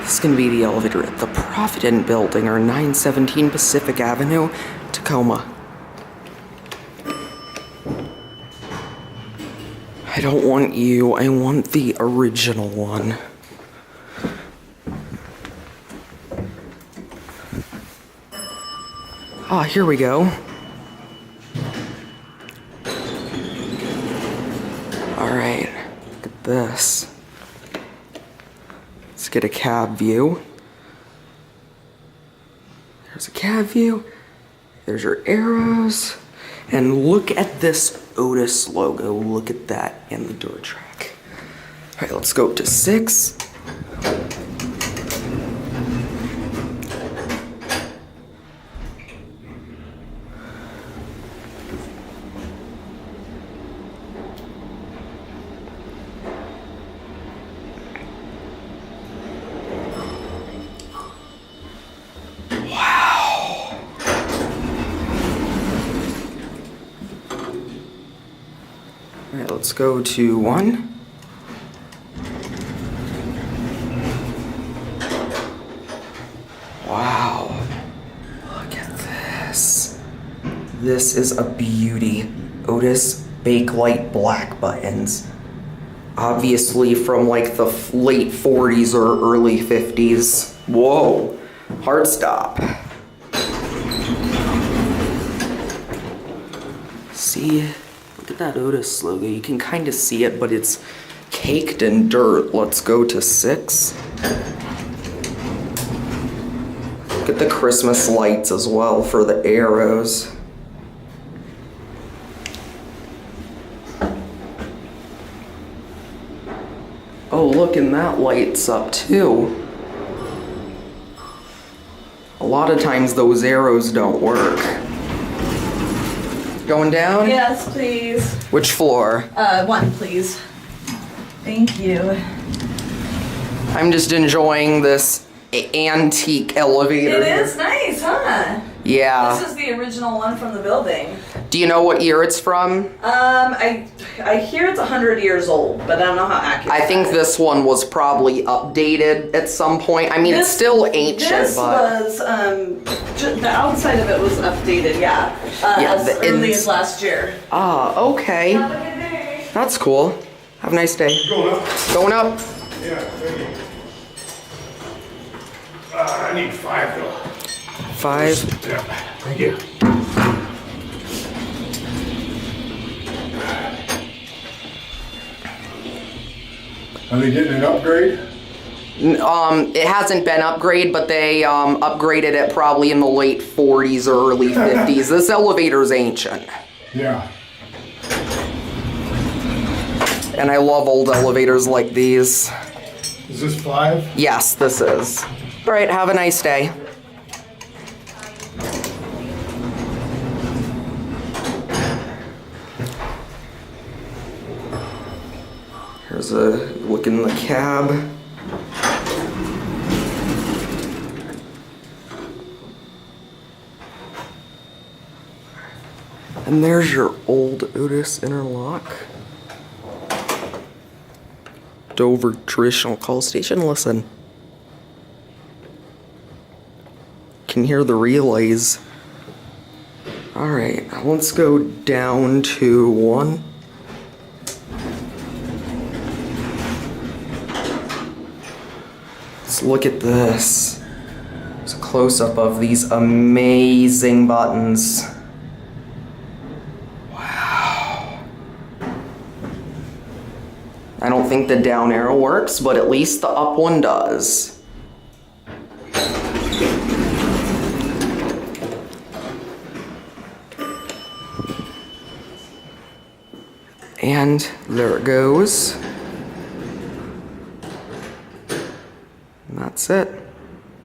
This is going to be the elevator at the Provident building, or 917 Pacific Avenue, Tacoma. I don't want you, I want the original one. Ah, here we go. Alright, look at this. Let's get a cab view. There's a cab view. There's your arrows. And look at this Otis logo. Look at that and the door track. Alright, let's go up to 6. Alright, let's go to 1. Wow. Look at this. This is a beauty. Otis Bakelite black buttons. Obviously from like the late 40s or early 50s. Whoa. Hard stop. See? Look at that Otis logo. You can kind of see it, but it's caked in dirt. Let's go to 6. Look at the Christmas lights as well for the arrows. Oh, look, and that lights up too. A lot of times those arrows don't work. Going down? Yes, please. Which floor? 1, please. Thank you. I'm just enjoying this antique elevator. It is nice, huh? Yeah. This is the original one from the building. Do you know what year it's from? I hear it's 100 years old, but I don't know how accurate. I think this one was probably updated at some point. I mean, it's still ancient, this but... was, the outside of it was updated, yeah. As early as last year. Ah, okay. Have a good day. That's cool. Have a nice day. Going up? Going up? Yeah, thank you. I need 5 though. 5. Yeah, thank you. Are they getting an upgrade? It hasn't been upgraded, but they upgraded it probably in the late 40s or early 50s. This elevator's ancient. Yeah. And I love old elevators like these. Is this 5? Yes, this is. All right, have a nice day. Here's a look in the cab. And there's your old Otis interlock. Dover traditional call station. Listen. Can hear the relays. Alright, let's go down to 1. Let's look at this. It's a close-up of these amazing buttons. Wow. I don't think the down arrow works, but at least the up one does. And there it goes. And that's it.